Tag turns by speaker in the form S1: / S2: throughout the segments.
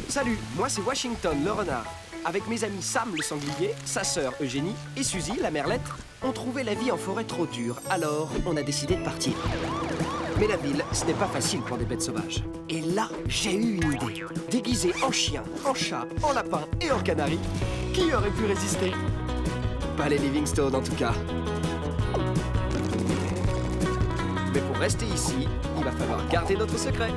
S1: Salut, moi c'est Washington, le renard. Avec mes amis Sam, le sanglier, sa sœur Eugénie et Suzy, la merlette, on trouvait la vie en forêt trop dure. Alors, on a décidé de partir. Mais la ville, ce n'est pas facile pour des bêtes sauvages. Et là, j'ai eu une idée. Déguisé en chien, en chat, en lapin et en canari, qui aurait pu résister? Pas les Livingstone en tout cas. Mais pour rester ici, il va falloir garder notre secret.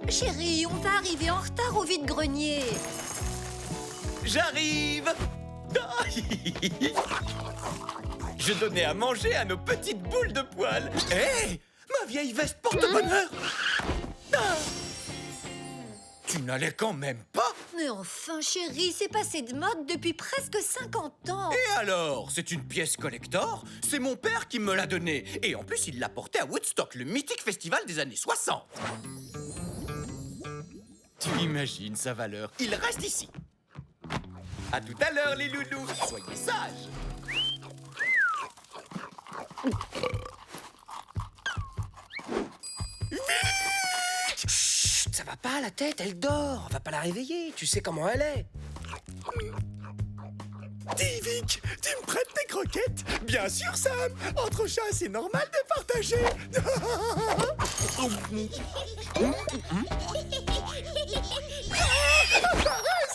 S2: Chérie, on va arriver en retard au vide-grenier.
S3: J'arrive. Je donnais à manger à nos petites boules de poils. Hé, ma vieille veste porte-bonheur. Tu n'allais quand même pas?
S2: Mais enfin, chérie, c'est passé de mode depuis presque 50 ans.
S3: Et alors? C'est une pièce collector? C'est mon père qui me l'a donnée. Et en plus, il l'a portée à Woodstock, le mythique festival des années 60. Tu imagines sa valeur? Il reste ici. À tout à l'heure, les loulous. Soyez sages. Vite!
S1: Chut, ça va pas, la tête, elle dort. On va pas la réveiller, tu sais comment elle est.
S4: Dis, Vic, tu me prêtes tes croquettes? Bien sûr, Sam. Entre chats, c'est normal de partager. Alvarez,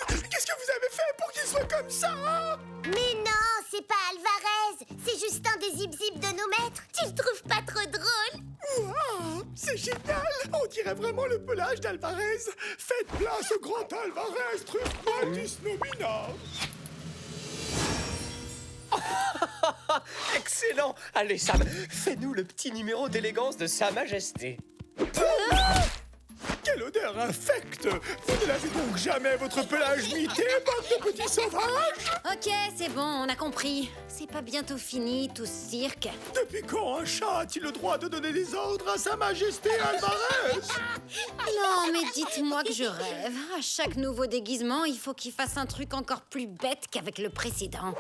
S4: qu'est-ce que vous avez fait pour qu'il soit comme ça?
S5: Mais non, c'est pas Alvarez. C'est juste un des zip-zip de nos maîtres. Tu le trouves pas trop drôle?
S4: Wow, c'est génial. On dirait vraiment le pelage d'Alvarez. Faites place au grand Alvarez, truffe Maltis nomina.
S1: Excellent. Allez, Sam, fais-nous le petit numéro d'élégance de Sa Majesté.
S4: Quelle odeur infecte! Vous ne l'avez donc jamais votre pelage mité, bande de petits sauvages?
S2: Ok, c'est bon, on a compris. C'est pas bientôt fini, tout ce cirque.
S4: Depuis quand un chat a-t-il le droit de donner des ordres à Sa Majesté Alvarez?
S2: Non, mais dites-moi que je rêve. À chaque nouveau déguisement, il faut qu'il fasse un truc encore plus bête qu'avec le précédent.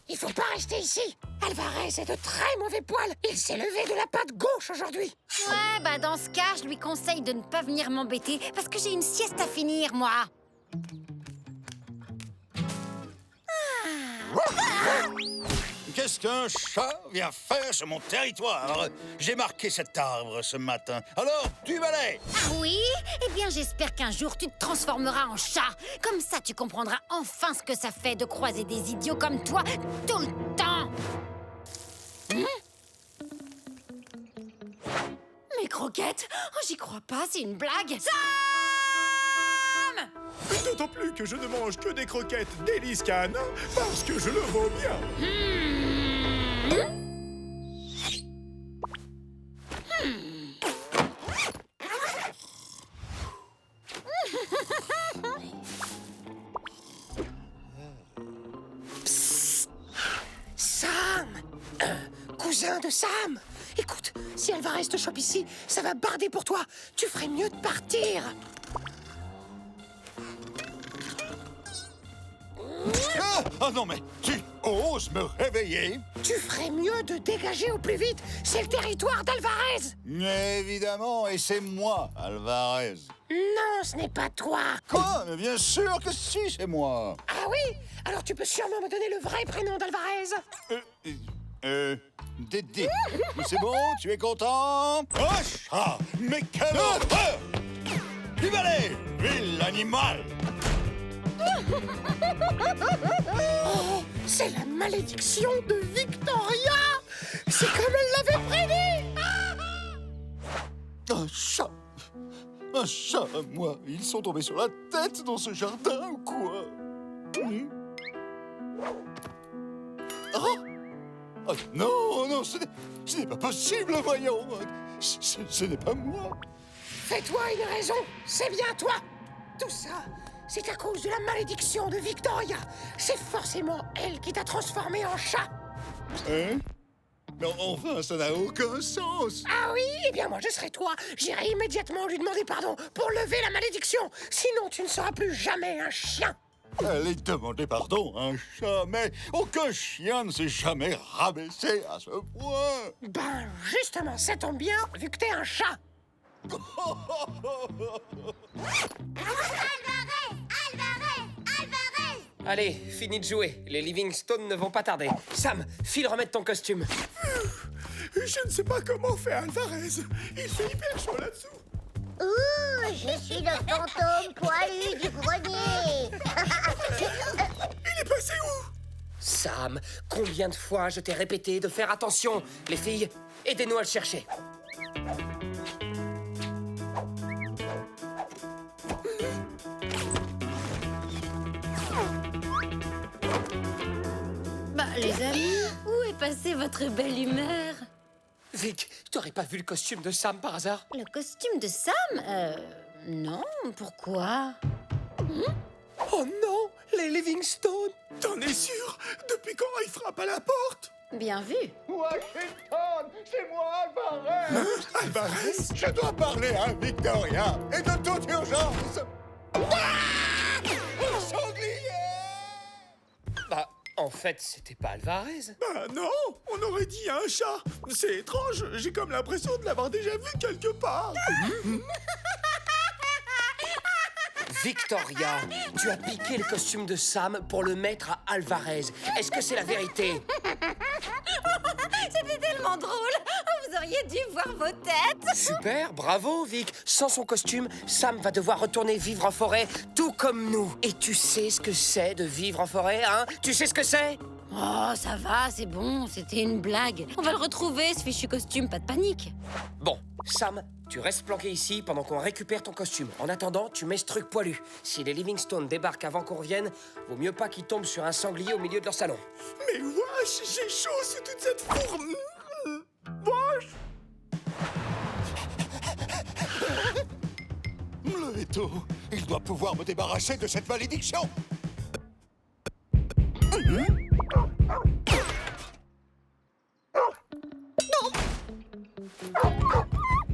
S6: Il faut pas rester ici. Alvarez est de très mauvais poils. Il s'est levé de la patte gauche aujourd'hui.
S2: Ouais, bah dans ce cas, je lui conseille de ne pas venir m'embêter parce que j'ai une sieste à finir, moi.
S7: Qu'est-ce qu'un chat vient faire sur mon territoire? J'ai marqué cet arbre ce matin. Alors, tu balais!
S2: Ah oui? Eh bien, j'espère qu'un jour, tu te transformeras en chat. Comme ça, tu comprendras enfin ce que ça fait de croiser des idiots comme toi tout le temps. Mes croquettes? Oh, j'y crois pas, c'est une blague. Sam!
S4: D'autant plus que je ne mange que des croquettes d'Hélice Canin parce que je le vaux bien.
S6: Sam! Cousin de Sam! Écoute, si Alvarez te chope ici, ça va barder pour toi. Tu ferais mieux de partir.
S7: Ah, oh non, mais tu oses me réveiller?
S6: Tu ferais mieux de dégager au plus vite. C'est le territoire d'Alvarez.
S7: Évidemment, et c'est moi, Alvarez.
S6: Non, ce n'est pas toi.
S7: Quoi? Mais bien sûr que si, c'est moi.
S6: Ah oui? Alors tu peux sûrement me donner le vrai prénom d'Alvarez.
S7: Dédé. C'est bon, tu es content? Oh, chat! Mais quelle horreur! Du balai, vil animal!
S6: Oh, c'est la malédiction de Victoria. C'est comme elle l'avait prédit.
S7: Un chat! Un chat à moi! Ils sont tombés sur la tête dans ce jardin ou quoi? Oh! Oh, non, non, ce n'est pas possible, voyons! Ce n'est pas moi!
S6: Fais-toi une raison, c'est bien toi. Tout ça, c'est à cause de la malédiction de Victoria. C'est forcément elle qui t'a transformé en chat.
S7: Hein? Non, enfin, ça n'a aucun sens.
S6: Ah oui, eh bien moi je serai toi. J'irai immédiatement lui demander pardon pour lever la malédiction. Sinon tu ne seras plus jamais un chien.
S7: Allez demander pardon à un chat, mais aucun chien ne s'est jamais rabaissé à ce point.
S6: Ben justement, ça tombe bien vu que t'es un chat.
S1: Allez, fini de jouer. Les Livingstone ne vont pas tarder. Sam, file remettre ton costume.
S4: Je ne sais pas comment fait Alvarez. Il fait hyper chaud là-dessous.
S5: Ouh, je suis le fantôme poilu du grenier.
S4: Il est passé où?
S1: Sam, combien de fois je t'ai répété de faire attention? Les filles, aidez-nous à le chercher.
S2: Bah, les amis, où est passée votre belle humeur?
S1: Vic, t'aurais pas vu le costume de Sam par hasard?
S2: Le costume de Sam? Non, pourquoi?
S1: Oh non, les Livingstone!
S4: T'en es sûr? Depuis quand il frappe à la porte?
S2: Bien vu.
S7: Washington, c'est moi, Alvarez.
S4: Alvarez?
S7: Je dois parler à Victoria, et de toute urgence. Un sanglier!
S1: Bah, en fait, c'était pas Alvarez.
S4: Bah non, on aurait dit un chat. C'est étrange, j'ai comme l'impression de l'avoir déjà vu quelque part.
S1: Victoria, tu as piqué le costume de Sam pour le mettre à Alvarez. Est-ce que c'est la vérité?
S2: C'était tellement drôle. Vous auriez dû voir vos têtes.
S1: Super, bravo Vic. Sans son costume, Sam va devoir retourner vivre en forêt, tout comme nous. Et tu sais ce que c'est de vivre en forêt, hein? Tu sais ce que c'est?
S2: Oh, ça va, c'est bon, c'était une blague. On va le retrouver, ce fichu costume, pas de panique.
S1: Bon, Sam, tu restes planqué ici pendant qu'on récupère ton costume. En attendant, tu mets ce truc poilu. Si les Livingstone débarquent avant qu'on revienne, vaut mieux pas qu'ils tombent sur un sanglier au milieu de leur salon.
S4: Mais wesh, j'ai chaud sous toute cette fourme. Wesh.
S7: Le Héto, il doit pouvoir me débarrasser de cette malédiction.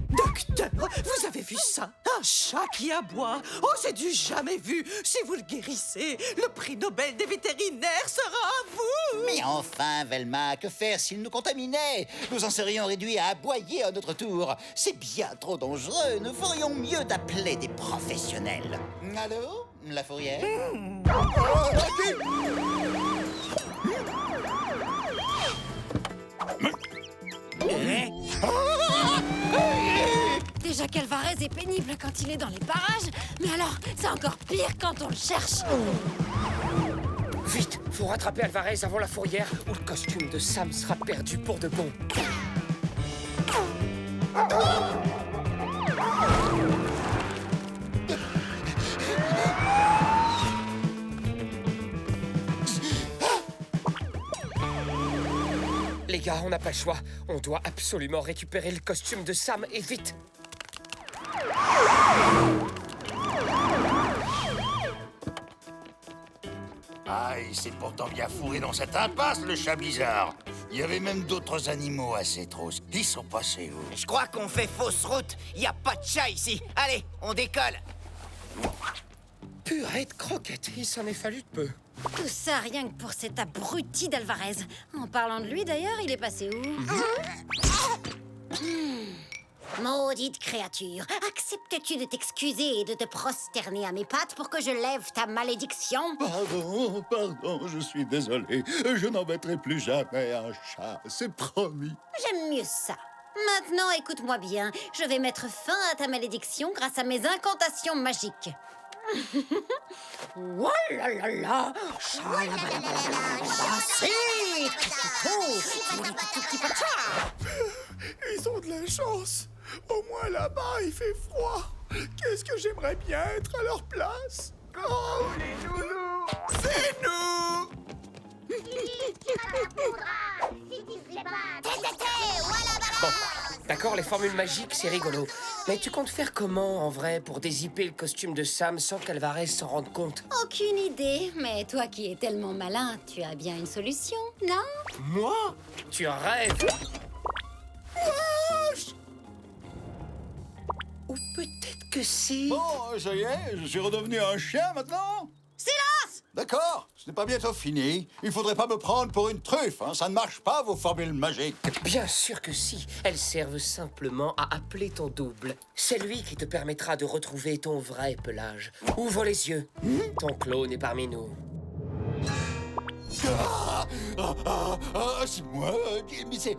S8: Docteur, vous avez vu ça? Un chat qui aboie? Oh, c'est du jamais vu! Si vous le guérissez, le prix Nobel des vétérinaires sera à vous!
S9: Mais enfin, Velma, que faire s'il nous contaminait? Nous en serions réduits à aboyer à notre tour. C'est bien trop dangereux. Nous ferions mieux d'appeler des professionnels. Allô, la fourrière?
S2: Déjà qu'Alvarez est pénible quand il est dans les parages, mais alors, c'est encore pire quand on le cherche.
S1: Vite, faut rattraper Alvarez avant la fourrière ou le costume de Sam sera perdu pour de bon. Les gars, on n'a pas le choix. On doit absolument récupérer le costume de Sam et vite.
S7: Aïe, c'est pourtant bien fourré dans cette impasse, le chat bizarre. Il y avait même d'autres animaux assez trop. Ils sont passés où?
S9: Je crois qu'on fait fausse route. Il n'y a pas de chat ici. Allez, on décolle.
S1: Purée de croquettes, il s'en est fallu de peu.
S2: Tout ça rien que pour cet abruti d'Alvarez. En parlant de lui d'ailleurs, il est passé où? Maudite créature, acceptes-tu de t'excuser et de te prosterner à mes pattes pour que je lève ta malédiction?
S7: Pardon, je suis désolé. Je n'embêterai plus jamais un chat, c'est promis.
S2: J'aime mieux ça. Maintenant, écoute-moi bien. Je vais mettre fin à ta malédiction grâce à mes incantations magiques. Oualala,
S4: Ils ont de la chance. Au moins là-bas, il fait froid. Qu'est-ce que j'aimerais bien être à leur place. Oh, les nounous, c'est nous.
S1: Bon, d'accord,
S6: D'accord, les formules magiques, c'est rigolo. Mais tu comptes faire comment, en vrai, pour dézipper le costume de Sam sans qu'Alvarez s'en rende compte?
S2: Aucune idée, mais toi qui es tellement malin, tu as bien une solution, non?
S6: Moi? Tu rêves! Ou peut-être que si...
S7: Bon, ça y est, je suis redevenu un chien maintenant.
S2: Silence!
S7: D'accord, ce n'est pas bientôt fini. Il faudrait pas me prendre pour une truffe, hein. Ça ne marche pas, vos formules magiques.
S6: Bien sûr que si. Elles servent simplement à appeler ton double. C'est lui qui te permettra de retrouver ton vrai pelage. Ouvre les yeux. Ton clone est parmi nous.
S7: C'est moi, mais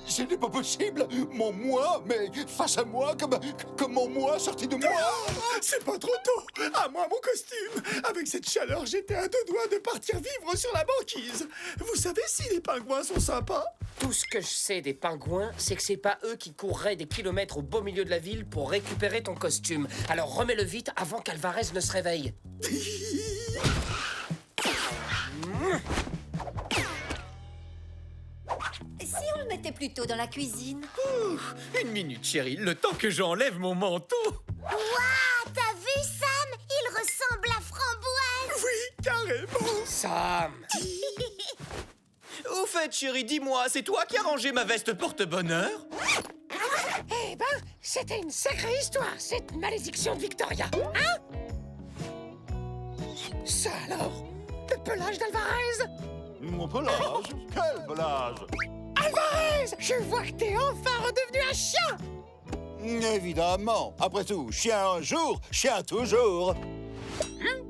S7: ce n'est pas possible. Mon moi, mais face à moi, comme mon moi sorti de moi.
S4: C'est pas trop tôt. À moi, mon costume. Avec cette chaleur, j'étais à 2 doigts de partir vivre sur la banquise. Vous savez si les pingouins sont sympas?
S6: Tout ce que je sais des pingouins, c'est que c'est pas eux qui courraient des kilomètres au beau milieu de la ville pour récupérer ton costume. Alors remets-le vite avant qu'Alvarez ne se réveille.
S2: Si on le mettait plutôt dans la cuisine?
S3: Une minute, chérie, le temps que j'enlève mon manteau.
S5: Waouh, t'as vu, Sam? Il ressemble à Framboise.
S4: Oui, carrément.
S6: Sam!
S3: Au fait, chérie, dis-moi, c'est toi qui as rangé ma veste porte-bonheur?
S6: Eh ben, c'était une sacrée histoire, cette malédiction de Victoria. Hein? Ça alors? Le pelage d'Alvarez?
S7: Mon pelage? Quel pelage?
S6: Alvarez! Je vois que t'es enfin redevenu un chien!
S7: Évidemment. Après tout, chien un jour, chien toujours.
S6: Hein?